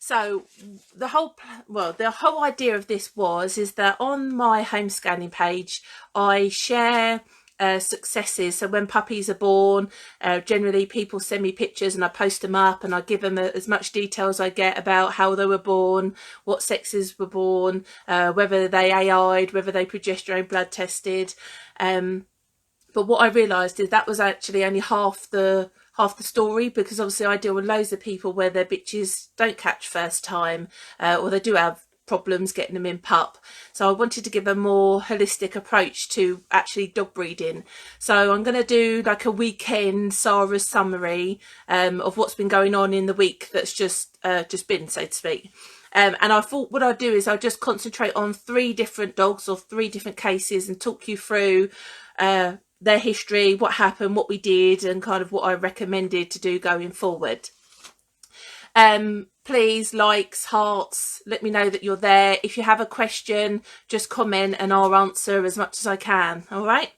So the whole idea of this is that on my home scanning page, I share successes. So when puppies are born, generally people send me pictures and I post them up, and I give them as much detail as I get about how they were born, what sexes were born, whether they AI'd, whether they progesterone blood tested. But what I realised is that was actually only half the story, because obviously I deal with loads of people where their bitches don't catch first time, or they do have problems getting them in pup. So I wanted to give a more holistic approach to actually dog breeding. So I'm going to do like a weekend Sara's summary of what's been going on in the week that's just been, so to speak. And I thought what I'd do is I'd just concentrate on 3 different dogs or 3 different cases and talk you through their history, what happened, what we did, and kind of what I recommended to do going forward. Please, likes, hearts, let me know that you're there. If you have a question, just comment and I'll answer as much as I can. All right.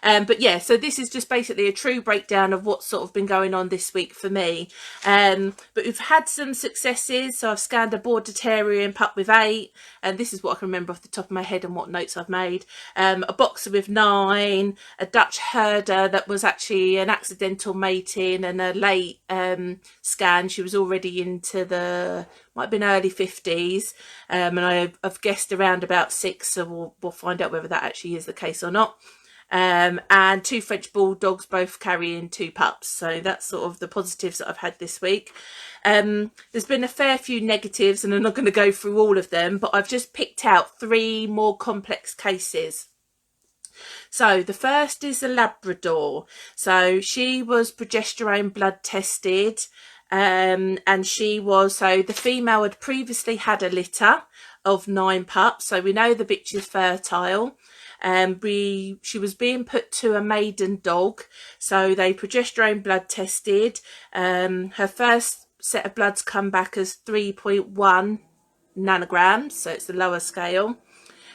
But yeah, so this is just basically a true breakdown of what's sort of been going on this week for me. But we've had some successes. So I've scanned a Border Terrier pup with 8, and this is what I can remember off the top of my head and what notes I've made. A Boxer with 9, a Dutch Herder that was actually an accidental mating and a late scan. She was already into might have been early 50s, and I've guessed around about 6, so we'll find out whether that actually is the case or not. And 2 French Bulldogs, both carrying 2 pups. So that's sort of the positives that I've had this week. There's been a fair few negatives, and I'm not going to go through all of them, but I've just picked out 3 more complex cases. So the first is a Labrador. So she was progesterone blood tested, and so the female had previously had a litter of 9 pups. So we know the bitch is fertile. She was being put to a maiden dog, so they progesterone blood tested. Her first set of bloods come back as 3.1 nanograms, so it's the lower scale.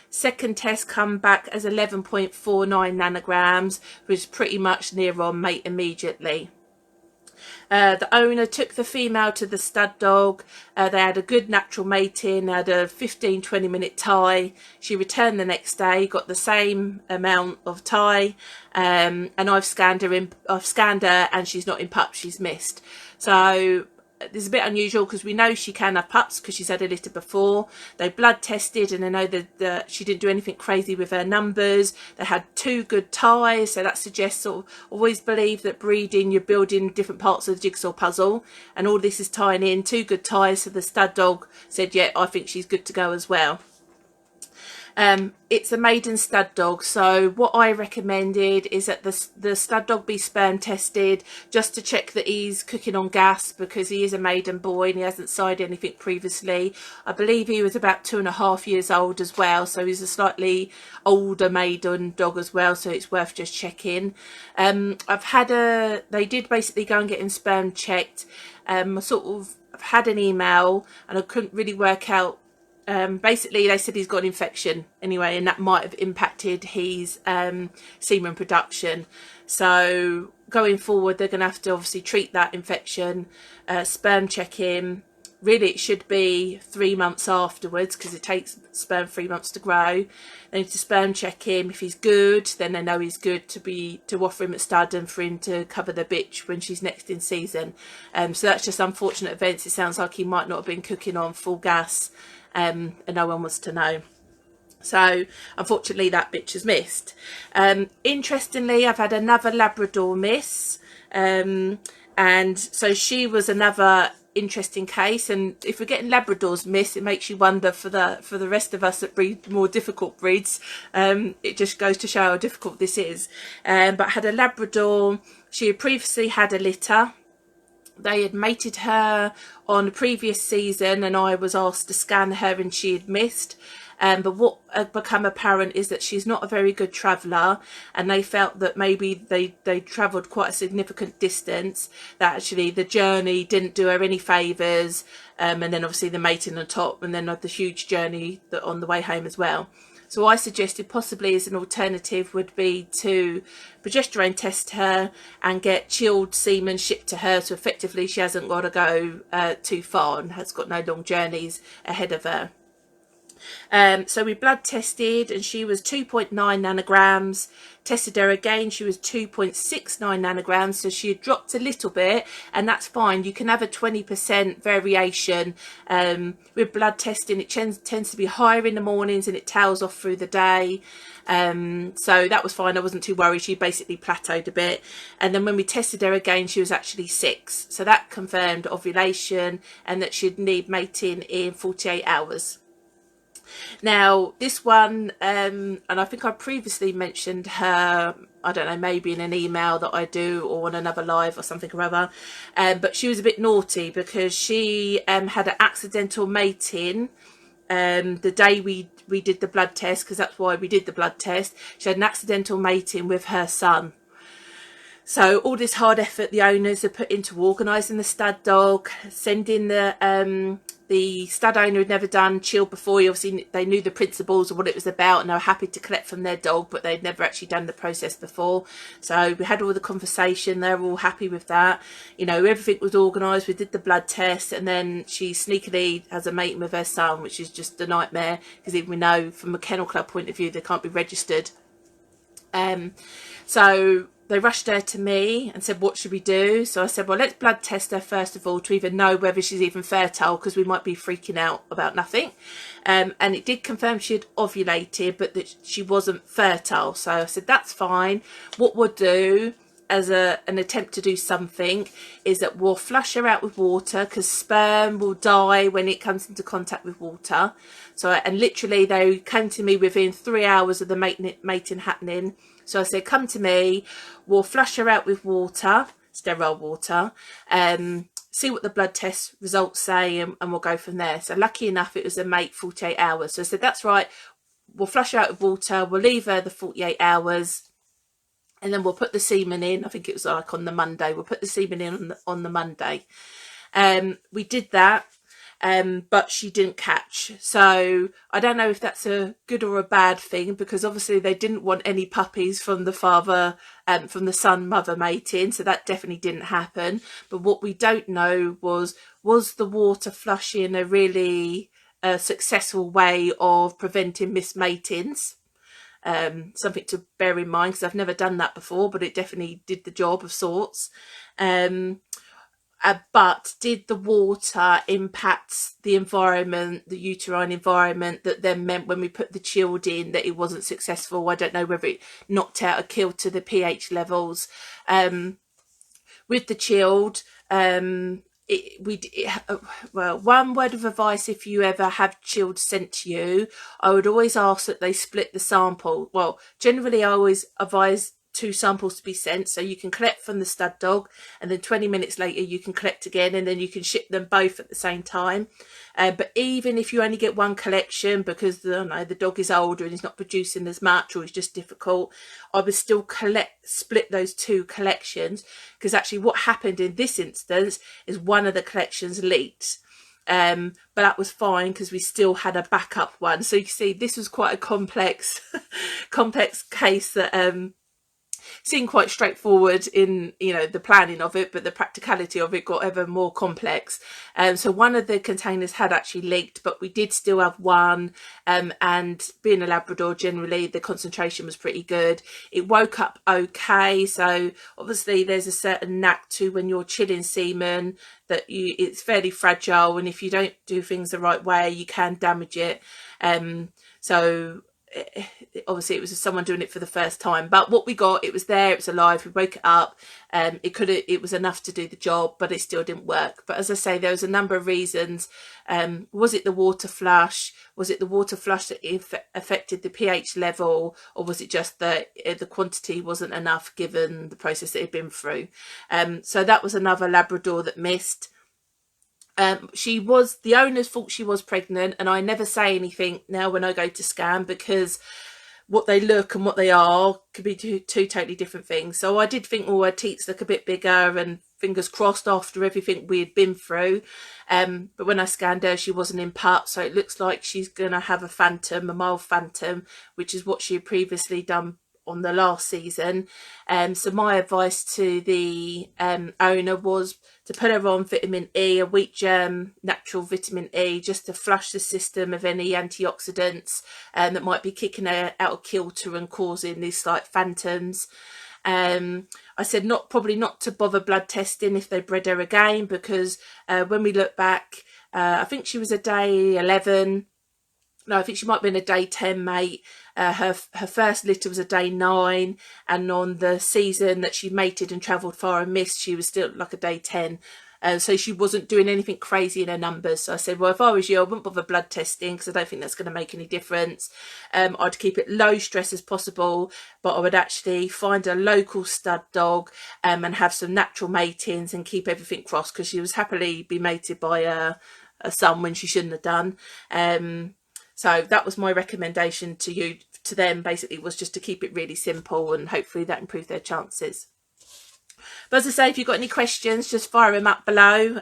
Second test come back as 11.49 nanograms, which is pretty much near on mate immediately. The owner took the female to the stud dog. They had a good natural mating, had a 15-20 minute tie. She returned the next day, got the same amount of tie, and I've scanned her and she's not in pup, she's missed. So this is a bit unusual because we know she can have pups because she's had a litter before. They blood tested and they know that she didn't do anything crazy with her numbers. They had 2 good ties, so that suggests, sort of, always believe that breeding, you're building different parts of the jigsaw puzzle, and all this is tying in 2 good ties. So the stud dog said, yeah, I think she's good to go as well. It's a maiden stud dog, so what I recommended is that the stud dog be sperm tested just to check that he's cooking on gas, because he is a maiden boy and he hasn't side anything previously. I believe he was about 2.5 years old as well, so he's a slightly older maiden dog as well, so it's worth just checking. They did basically go and get him sperm checked. I've had an email and I couldn't really work out. Basically they said he's got an infection anyway, and that might have impacted his semen production. So going forward they're going to have to obviously treat that infection, sperm check him. Really it should be 3 months afterwards, because it takes sperm 3 months to grow. They need to sperm check him. If he's good, then they know he's good to offer him at stud and for him to cover the bitch when she's next in season. So that's just unfortunate events. It sounds like he might not have been cooking on full gas, and no one was to know. So unfortunately that bitch is missed. Interestingly, I've had another Labrador miss, and so she was another interesting case. And if we're getting Labradors miss, it makes you wonder for the rest of us that breed more difficult breeds. It just goes to show how difficult this is. But I had a Labrador. She had previously had a litter. They had mated her on a previous season and I was asked to scan her and she had missed. But what had become apparent is that she's not a very good traveller, and they felt that maybe they travelled quite a significant distance, that actually the journey didn't do her any favours, and then obviously the mating on top, and then the huge journey on the way home as well. So I suggested possibly as an alternative would be to progesterone test her and get chilled semen shipped to her, so effectively she hasn't got to go too far and has got no long journeys ahead of her. So we blood tested and she was 2.9 nanograms. Tested her again, she was 2.69 nanograms, so she had dropped a little bit, and that's fine. You can have a 20% variation with blood testing. It tends to be higher in the mornings and it tails off through the day. So that was fine. I wasn't too worried. She basically plateaued a bit, and then when we tested her again she was actually 6, so that confirmed ovulation and that she'd need mating in 48 hours. Now this one, and I think I previously mentioned her, I don't know, maybe in an email that I do or on another live or something or other, but she was a bit naughty because she had an accidental mating the day we did the blood test, because that's why we did the blood test. She had an accidental mating with her son. So all this hard effort the owners have put into organising the stud dog, sending the stud owner had never done chill before. Obviously they knew the principles of what it was about and they were happy to collect from their dog, but they'd never actually done the process before. So we had all the conversation, they were all happy with that. You know, everything was organised, we did the blood test, and then she sneakily has a mating with her son, which is just a nightmare, because even we know from a kennel club point of view they can't be registered. So they rushed her to me and said, what should we do? So I said, well, let's blood test her first of all to even know whether she's even fertile, because we might be freaking out about nothing. And it did confirm she had ovulated, but that she wasn't fertile. So I said, that's fine. What we'll do as an attempt to do something is that we'll flush her out with water, because sperm will die when it comes into contact with water. So, and literally they came to me within 3 hours of the mating happening. So I said, come to me, we'll flush her out with water, sterile water, see what the blood test results say, and we'll go from there. So lucky enough, it was a mate 48 hours. So I said, that's right, we'll flush her out with water, we'll leave her the 48 hours, and then we'll put the semen in. I think it was like on the Monday. We'll put the semen in on the Monday. We did that. But she didn't catch. So I don't know if that's a good or a bad thing, because obviously they didn't want any puppies from the father, from the son mother mating, so that definitely didn't happen. But what we don't know was the water flushing a really successful way of preventing mismatings? Something to bear in mind, because I've never done that before, but it definitely did the job of sorts. But did the water impact the environment, the uterine environment, that then meant when we put the chilled in that it wasn't successful? I don't know whether it knocked out or killed to the pH levels. With the chilled, well, one word of advice: if you ever have chilled sent to you, I would always ask that they split the sample. Well, generally I always advise 2 samples to be sent, so you can collect from the stud dog and then 20 minutes later you can collect again, and then you can ship them both at the same time. But even if you only get 1 collection because the dog is older and he's not producing as much, or it's just difficult, I would still split those 2 collections, because actually what happened in this instance is one of the collections leaked. But that was fine because we still had a backup one. So you see, this was quite a complex case that seemed quite straightforward in, you know, the planning of it, but the practicality of it got ever more complex. So one of the containers had actually leaked, but we did still have one, and being a Labrador, generally the concentration was pretty good. It woke up okay. So obviously there's a certain knack to when you're chilling semen that it's fairly fragile, and if you don't do things the right way you can damage it. So obviously it was someone doing it for the first time, but what we got, it was there, it was alive, we woke it up. It was enough to do the job, but it still didn't work. But as I say, there was a number of reasons. Was it the water flush? Was it the water flush that affected the pH level, or was it just that the quantity wasn't enough given the process that it had been through? So that was another Labrador that missed. The owners thought she was pregnant, and I never say anything now when I go to scan, because what they look and what they are could be two totally different things. So I did think, her teats look a bit bigger, and fingers crossed after everything we had been through. But when I scanned her, she wasn't in pup, so it looks like she's going to have a male phantom, which is what she had previously done on the last season. So my advice to the owner was to put her on vitamin E, a wheat germ natural vitamin E, just to flush the system of any antioxidants that might be kicking her out of kilter and causing these slight phantoms. I said probably not to bother blood testing if they bred her again, because when we look back, I think she was a day 11. No, I think she might have been a day 10 mate. Her first litter was a day 9, and on the season that she mated and travelled far and missed, she was still like a day 10. So she wasn't doing anything crazy in her numbers. So I said, well, if I was you, I wouldn't bother blood testing, because I don't think that's going to make any difference. I'd keep it low stress as possible, but I would actually find a local stud dog and have some natural matings and keep everything crossed, because she was happily be mated by a son when she shouldn't have done. So that was my recommendation to them, basically, was just to keep it really simple, and hopefully that improved their chances. But as I say, if you've got any questions, just fire them up below,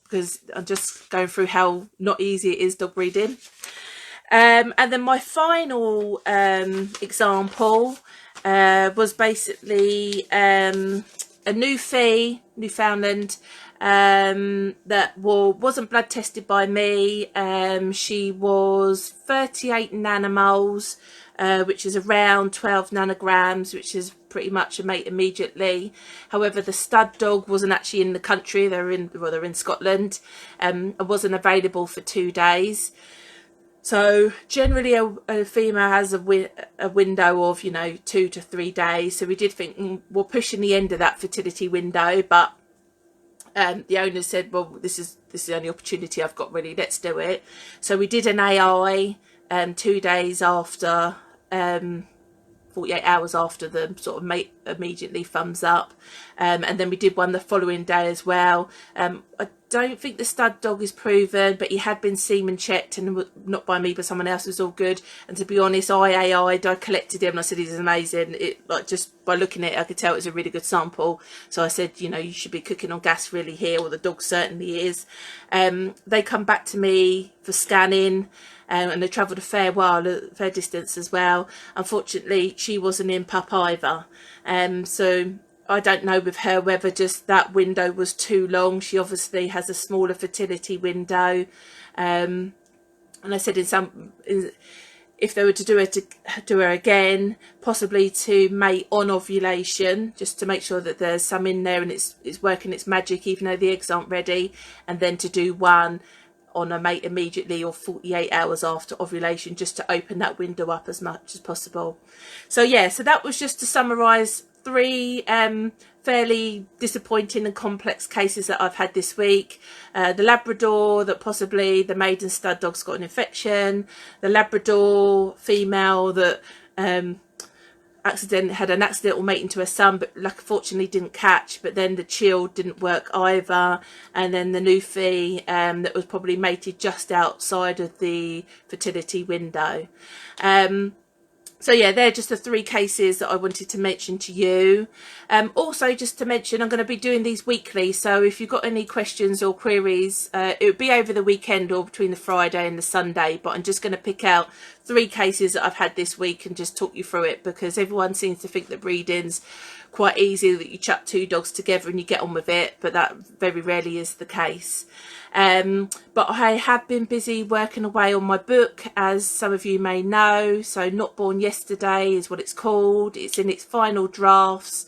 because I'm just going through how not easy it is dog breeding. And then my final example was basically a Newfoundland that wasn't blood tested by me. She was 38 nanomoles, which is around 12 nanograms, which is pretty much a mate immediately. However, the stud dog wasn't actually in the country. They're in Scotland, and wasn't available for 2 days. So generally a female has a window of 2 to 3 days. So we did think we're pushing the end of that fertility window, but the owner said, well, this is the only opportunity I've got, really, let's do it. So we did an AI 2 days after, 48 hours after the sort of mate immediately thumbs up, and then we did one the following day as well. I don't think the stud dog is proven, but he had been semen checked, and not by me but someone else. Was all good. And to be honest, I collected him and I said he's amazing. Just by looking at it, I could tell it was a really good sample. So I said, you should be cooking on gas really here, or the dog certainly is. They come back to me for scanning, and they travelled a fair distance as well. Unfortunately, she wasn't in pup either. So I don't know with her whether just that window was too long. She obviously has a smaller fertility window. And I said if they were to do her again, possibly to mate on ovulation, just to make sure that there's some in there and it's working its magic, even though the eggs aren't ready, and then to do one on a mate immediately or 48 hours after ovulation, just to open that window up as much as possible. So yeah, so that was just to summarise 3 fairly disappointing and complex cases that I've had this week. The Labrador that possibly the maiden stud dog's got an infection, the Labrador female that had an accidental mate into her son, but unfortunately didn't catch, but then the chill didn't work either, and then the Newfie that was probably mated just outside of the fertility window. So yeah, they're just the 3 cases that I wanted to mention to you. Also, just to mention, I'm going to be doing these weekly, so if you've got any questions or queries, it would be over the weekend or between the Friday and the Sunday, but I'm just going to pick out 3 cases that I've had this week and just talk you through it, because everyone seems to think that breeding's quite easy, that you chuck 2 dogs together and you get on with it, but that very rarely is the case. But I have been busy working away on my book, as some of you may know. So Not Born Yesterday is what it's called. It's in its final drafts.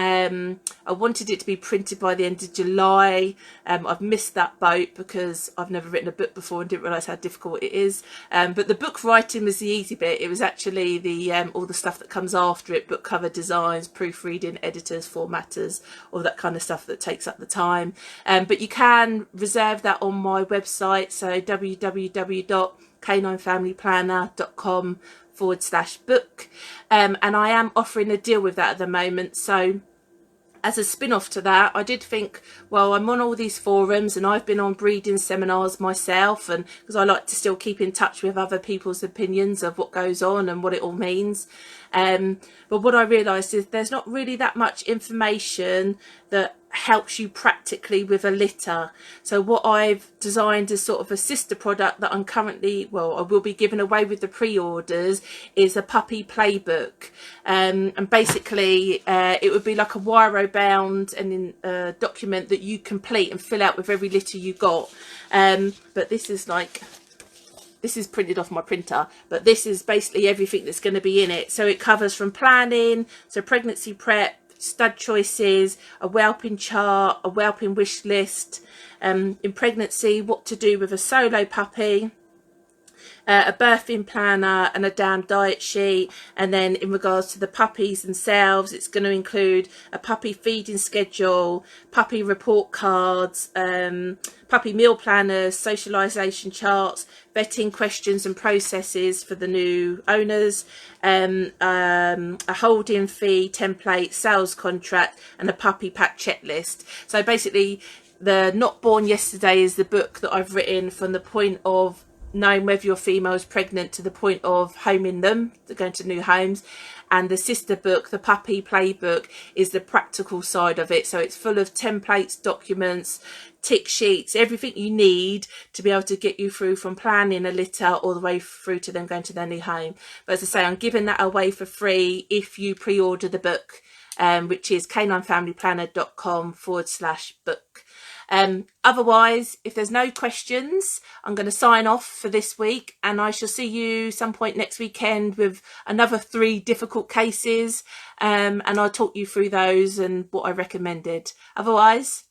I wanted it to be printed by the end of July. I've missed that boat because I've never written a book before and didn't realise how difficult it is. But the book writing was the easy bit. It was actually the all the stuff that comes after it: book cover designs, proofreading, editors, formatters, all that kind of stuff that takes up the time. But you can reserve that on my website, so www.caninefamilyplanner.com/book. And I am offering a deal with that at the moment. So as a spin-off to that, I did think, well, I'm on all these forums and I've been on breeding seminars myself, and because I like to still keep in touch with other people's opinions of what goes on and what it all means. But what I realised is there's not really that much information that helps you practically with a litter. So what I've designed as sort of a sister product that I'm currently, well, I will be giving away with the pre-orders, is a puppy playbook. And basically it would be like a wire bound and a document that you complete and fill out with every litter you got. But this is like, this is printed off my printer, but this is basically everything that's going to be in it. So it covers from planning, so pregnancy prep, stud choices, a whelping chart, a whelping wish list, in pregnancy, what to do with a solo puppy, a birthing planner and a damn diet sheet. And then in regards to the puppies themselves, it's going to include a puppy feeding schedule, puppy report cards, puppy meal planners, socialisation charts, vetting questions and processes for the new owners, a holding fee template, sales contract, and a puppy pack checklist. So basically, the Not Born Yesterday is the book that I've written from the point of knowing whether your female is pregnant to the point of homing them, going to new homes. And the sister book, the puppy playbook, is the practical side of it. So it's full of templates, documents, tick sheets, everything you need to be able to get you through from planning a litter all the way through to them going to their new home. But as I say, I'm giving that away for free if you pre-order the book, which is caninefamilyplanner.com/book. Otherwise, if there's no questions, I'm going to sign off for this week, and I shall see you some point next weekend with another 3 difficult cases, and I'll talk you through those and what I recommended. Otherwise,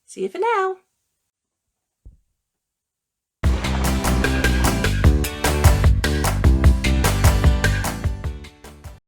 see you for now.